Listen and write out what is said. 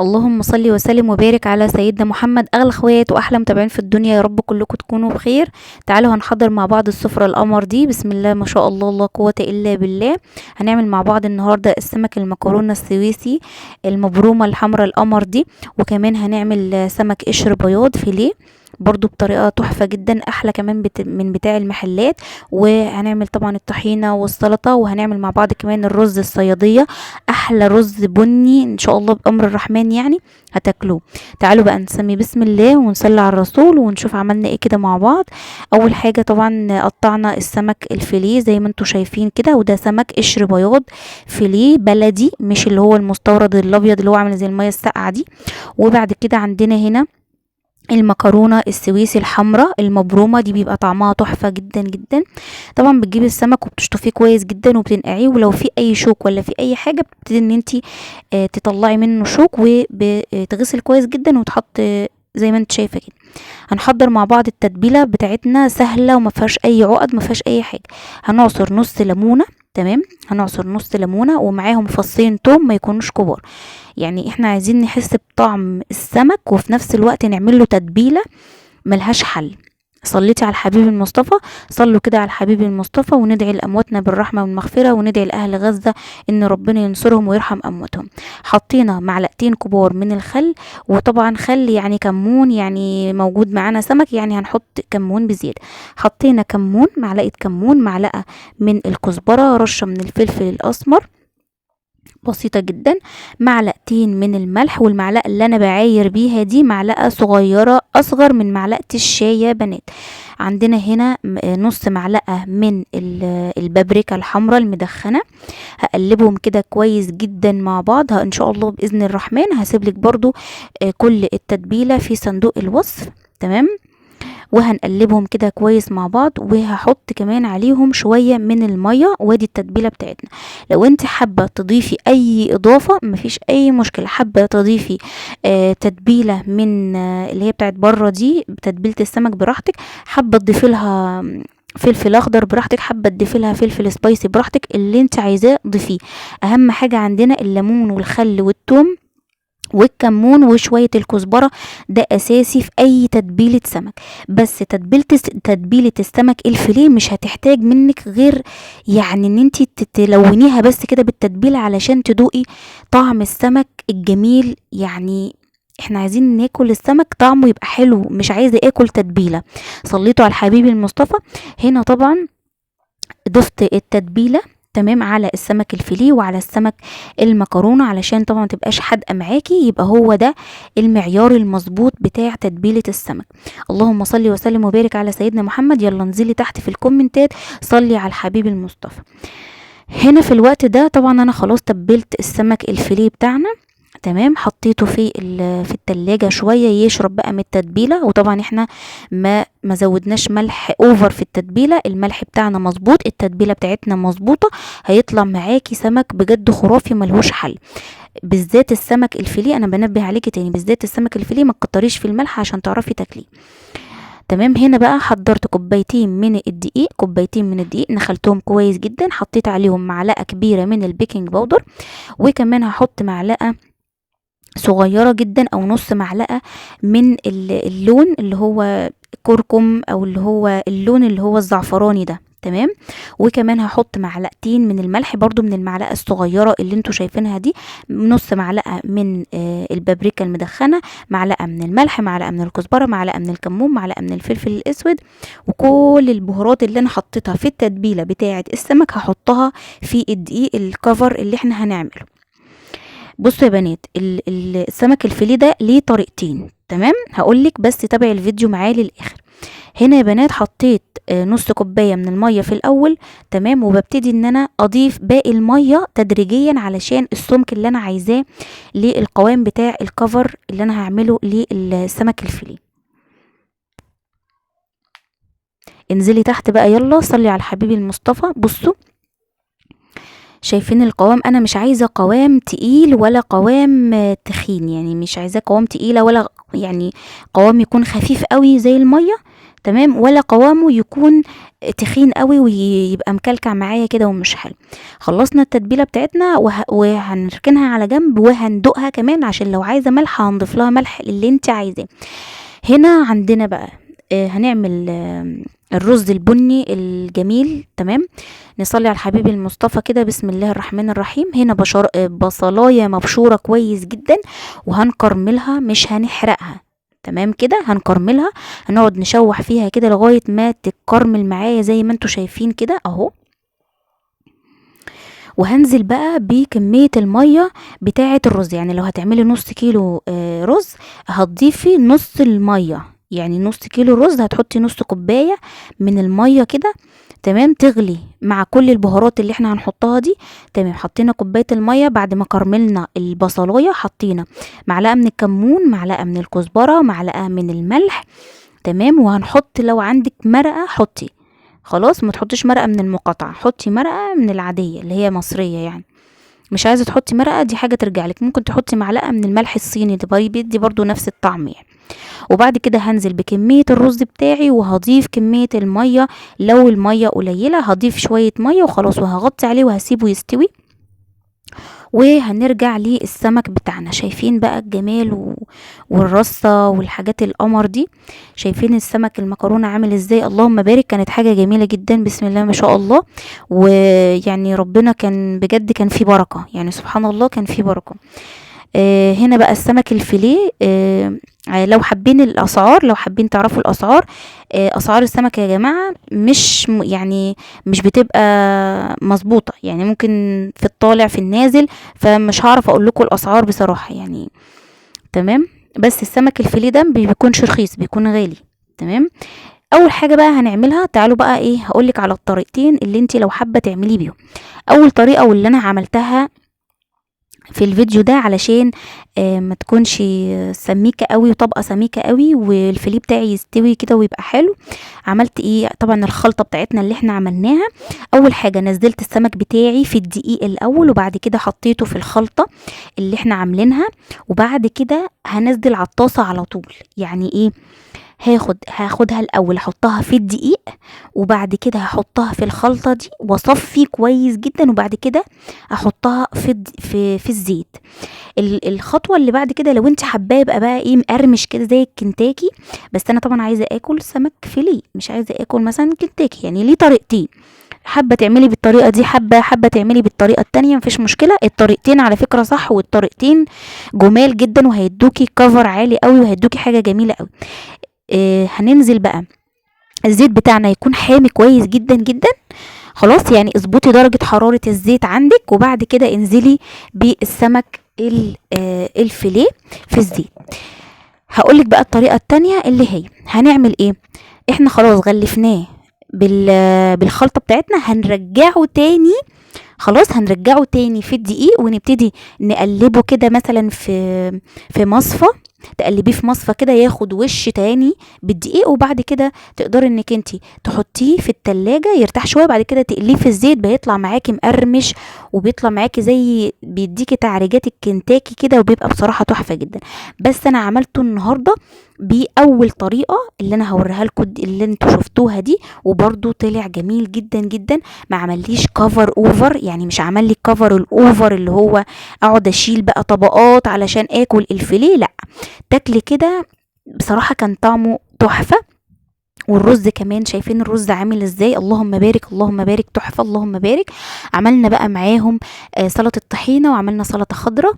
اللهم صل وسلم وبارك على سيدنا محمد. اغلى اخوات واحلى متابعين في الدنيا، يا رب كلكم تكونوا بخير. تعالوا هنحضر مع بعض السفرة القمر دي. بسم الله ما شاء الله، لا قوة الا بالله. هنعمل مع بعض النهاردة السمك المكرونة السويسي المبرومة الحمراء القمر دي، وكمان هنعمل سمك قشر بياض فيليه برضو بطريقة تحفة جدا، احلى كمان من بتاع المحلات. وهنعمل طبعا الطحينة والسلطة، وهنعمل مع بعض كمان الرز الصيادية، احلى رز بني ان شاء الله بامر الرحمن، يعني هتاكلوه. تعالوا بقى نسمي بسم الله ونصلي على الرسول ونشوف عملنا ايه كده مع بعض. اول حاجة طبعا قطعنا السمك الفيليه زي ما انتم شايفين كده، وده سمك قشر بياض فيليه بلدي، مش اللي هو المستورد الابيض اللي هو عامل زي المية الساقعة دي. وبعد كده عندنا هنا المكرونه السويسي الحمراء المبرومه دي، بيبقى طعمها تحفه جدا جدا. طبعا بتجيبي السمك وبتشطفيه كويس جدا وبتنقعيه، ولو في اي شوك ولا في اي حاجه بتبتدي ان انت تطلعي منه شوك، وبتغسل كويس جدا وتحط زي ما انت شايفه كده. هنحضر مع بعض التتبيله بتاعتنا سهله وما فيهاش اي عقد، ما فيهاش اي حاجه. هنعصر نص ليمونه، تمام، هنعصر نص ليمونه ومعاهم فصين توم ما يكونوش كبار. يعني احنا عايزين نحس بطعم السمك وفي نفس الوقت نعمل له تتبيله ملهاش حل. صليتي على الحبيب المصطفى، صلوا كده على الحبيب المصطفى، وندعي لأمواتنا بالرحمة والمغفرة، وندعي لأهل غزة إن ربنا ينصرهم ويرحم أمواتهم. حطينا معلقتين كبار من الخل، وطبعا خل يعني كمون، يعني موجود معانا سمك يعني هنحط كمون بزيادة. حطينا كمون، معلقة كمون، معلقة من الكزبرة، رشة من الفلفل الأسمر بسيطة جدا، معلقتين من الملح، والمعلقة اللي انا بعاير بيها دي معلقة صغيرة اصغر من معلقة الشاي يا بنات. عندنا هنا نص معلقة من البابريكا الحمراء المدخنة. هقلبهم كده كويس جدا مع بعض. ان شاء الله باذن الرحمن هسيبلك برضو كل التتبيلة في صندوق الوصف، تمام. وهنقلبهم كده كويس مع بعض، وهحط كمان عليهم شوية من المية، وادي التتبيلة بتاعتنا. لو انت حابة تضيفي اي اضافة مفيش اي مشكلة، حابة تضيفي تتبيلة من اللي هي بتاعت بره دي تتبيلة السمك براحتك، حابة تضيفي لها فلفل اخضر براحتك، حابه تضيفي لها فلفل سبايسي براحتك، اللي انت عايزاه ضيفيه. اهم حاجه عندنا الليمون والخل والثوم والكمون وشوية الكزبرة، ده اساسي في اي تتبيلة سمك. بس تتبيلة السمك الفيليه مش هتحتاج منك غير يعني ان انت تلونيها بس كده بالتتبيلة علشان تدوقي طعم السمك الجميل. يعني احنا عايزين ناكل السمك طعمه يبقى حلو، مش عايزة اكل تتبيلة. صليتوا على الحبيب المصطفى. هنا طبعا ضفت التتبيلة، تمام، على السمك الفيليه وعلى السمك المكرونه، علشان طبعا متبقاش حادقه معاكي، يبقى هو ده المعيار المظبوط بتاع تتبيله السمك. اللهم صل وسلم وبارك على سيدنا محمد. يلا انزلي تحت في الكومنتات صلي على الحبيب المصطفى. هنا في الوقت ده طبعا انا خلاص تبلت السمك الفيليه بتاعنا، تمام، حطيته في التلاجة شوية يشرب بقى من التتبيلة. وطبعا احنا ما زودناش ملح اوفر في التتبيلة، الملح بتاعنا مظبوط، التتبيلة بتاعتنا مظبوطة، هيطلع معاكي سمك بجد خرافي ملهوش حل. بالذات السمك الفيليه، انا بنبه عليكي تاني، بالذات السمك الفيليه ما تكتريش في الملح عشان تعرفي تاكليه، تمام. هنا بقى حضرت كوبايتين من الدقيق، نخلتهم كويس جدا، حطيت عليهم معلقة كبيرة من البيكنج باودر، وكمان هحط معلقة صغيرة جدا او نص معلقة من اللون اللي هو كركم، او اللي هو اللون اللي هو الزعفراني ده، تمام. وكمان هحط معلقتين من الملح برضو من المعلقة الصغيرة اللي انتوا شايفينها دي، نص معلقة من البابريكا المدخنة، معلقة من الملح، معلقة من الكزبرة، معلقة من الكمون، معلقة من الفلفل الاسود. وكل البهارات اللي انا حطيتها في التتبيلة بتاعة السمك هحطها في الدقيق الكفر اللي احنا هنعمله. بصوا يا بنات، السمك الفيليه ده ليه طريقتين، تمام، هقولك بس تابعي الفيديو معايا للاخر. هنا يا بنات حطيت نص كوبايه من الميه في الاول، تمام، وببتدي ان انا اضيف باقي الميه تدريجيا علشان السمك اللي انا عايزاه للقوام بتاع الكفر اللي انا هعمله للسمك الفيليه. انزلي تحت بقى، يلا صلي على الحبيب المصطفى. بصوا شايفين القوام، انا مش عايزه قوام تقيل ولا قوام تخين، يعني مش عايزاه قوام تقيله ولا يعني قوام يكون خفيف قوي زي الميه، تمام، ولا قوامه يكون تخين قوي ويبقى مكلكع معايا كده ومش حلو. خلصنا التتبيله بتاعتنا وهنركنها على جنب، وهندوقها كمان عشان لو عايزه ملح هنضيف لها ملح اللي انت عايزاه. هنا عندنا بقى هنعمل الرز البني الجميل. تمام، نصلي على الحبيب المصطفى كده، بسم الله الرحمن الرحيم. هنا بصلايه مبشوره كويس جدا، وهنكرملها مش هنحرقها. تمام كده، هنكرملها، هنقعد نشوح فيها كده لغايه ما تتكرمل معايا زي ما انتوا شايفين كده اهو. وهنزل بقى بكمية المية بتاعة الرز. يعني لو هتعملي نص كيلو رز، هتضيفي نص المية. يعني نص كيلو رز هتحطي نص كوباية من المية كده. تمام، تغلي مع كل البهارات اللي احنا هنحطها دي. تمام، حطينا كوباية المية بعد ما كرملنا البصلاية، حطينا معلقة من الكمون، معلقة من الكزبرة، معلقة من الملح. تمام، وهنحط لو عندك مرقة حطي، خلاص ما تحطيش مرقه من المقاطعه، حطي مرقه من العاديه اللي هي مصريه. يعني مش عايزه تحطي مرقه دي حاجه ترجع لك، ممكن تحطي معلقه من الملح الصيني ده بيدي برضو نفس الطعم يعني. وبعد كده هنزل بكميه الرز بتاعي، وهضيف كميه الميه. لو الميه قليله هضيف شويه ميه وخلاص، وهغطي عليه وهسيبه يستوي. وهنرجع للسمك بتاعنا. شايفين بقى الجمال والرصة والحاجات القمر دي؟ شايفين السمك المكرونة عامل ازاي؟ اللهم بارك، كانت حاجة جميلة جدا، بسم الله ما شاء الله. ويعني ربنا كان بجد كان فيه بركة، يعني سبحان الله كان فيه بركة. هنا بقى السمك الفيليه. لو حابين الاسعار، لو حابين تعرفوا الاسعار، اسعار السمك يا جماعه يعني مش بتبقى مظبوطه، يعني ممكن في الطالع في النازل، فمش هعرف اقول لكم الاسعار بصراحه يعني. تمام، بس السمك الفيليه ده بيكونش رخيص، بيكون غالي. تمام، اول حاجه بقى هنعملها، تعالوا بقى ايه هقولك على الطريقتين اللي انت لو حابه تعملي بيهم. اول طريقه واللي انا عملتها في الفيديو ده علشان ما تكونش سميكه قوي وطبقه سميكه قوي، والفيليه بتاعي يستوي كده ويبقى حلو. عملت ايه؟ طبعا الخلطه بتاعتنا اللي احنا عملناها، اول حاجه نزلت السمك بتاعي في الدقيق الاول، وبعد كده حطيته في الخلطه اللي احنا عاملينها، وبعد كده هنزل على الطاسه على طول. يعني ايه؟ هاخدها الاول احطها في الدقيق، وبعد كده هحطها في الخلطه دي واصفي كويس جدا، وبعد كده احطها في الزيت. الخطوه اللي بعد كده لو انت حباه يبقى بقى ايه مقرمش كده زي الكنتاكي، بس انا طبعا عايزه اكل سمك فيليه، مش عايزه اكل مثلا كنتاكي. يعني ليه طريقتين، حابه تعملي بالطريقه دي، حابه تعملي بالطريقه التانية، مفيش مشكله. الطريقتين على فكره صح، والطريقتين جمال جدا، وهيدوكي كفر عالي قوي، وهيدوكي حاجه جميله قوي. هننزل بقى الزيت بتاعنا يكون حامي كويس جدا جدا. خلاص، يعني اظبطي درجة حرارة الزيت عندك، وبعد كده انزلي بالسمك الفيليه في الزيت. هقولك بقى الطريقة التانية اللي هي هنعمل ايه. احنا خلاص غلفناه بالخلطة بتاعتنا، هنرجعه تاني. خلاص هنرجعه تاني في الدقيق، ونبتدي نقلبه كده مثلا في مصفى، تقلبيه في مصفى كده ياخد وش تاني بالدقيق. وبعد كده تقدري انك انتي تحطيه في التلاجة يرتاح شويه، بعد كده تقليه في الزيت، بيطلع معاكي مقرمش، وبيطلع معاكي زي بيديكي تعريجات الكنتاكي كده، وبيبقى بصراحه تحفه جدا. بس انا عملته النهارده باول طريقه اللي انا هوريها لكم اللي انتوا شفتوها دي، وبرده طلع جميل جدا جدا. ما عمليش كفر اوفر، يعني مش عمل لي كفر الاوفر اللي هو اقعد اشيل بقى طبقات علشان اكل الفيليه، لا، تاكلي كده بصراحه كان طعمه تحفه. والرز كمان، شايفين الرز عامل ازاي؟ اللهم بارك اللهم بارك، تحفه اللهم بارك. عملنا بقى معاهم سلطه طحينه، وعملنا سلطه خضراء.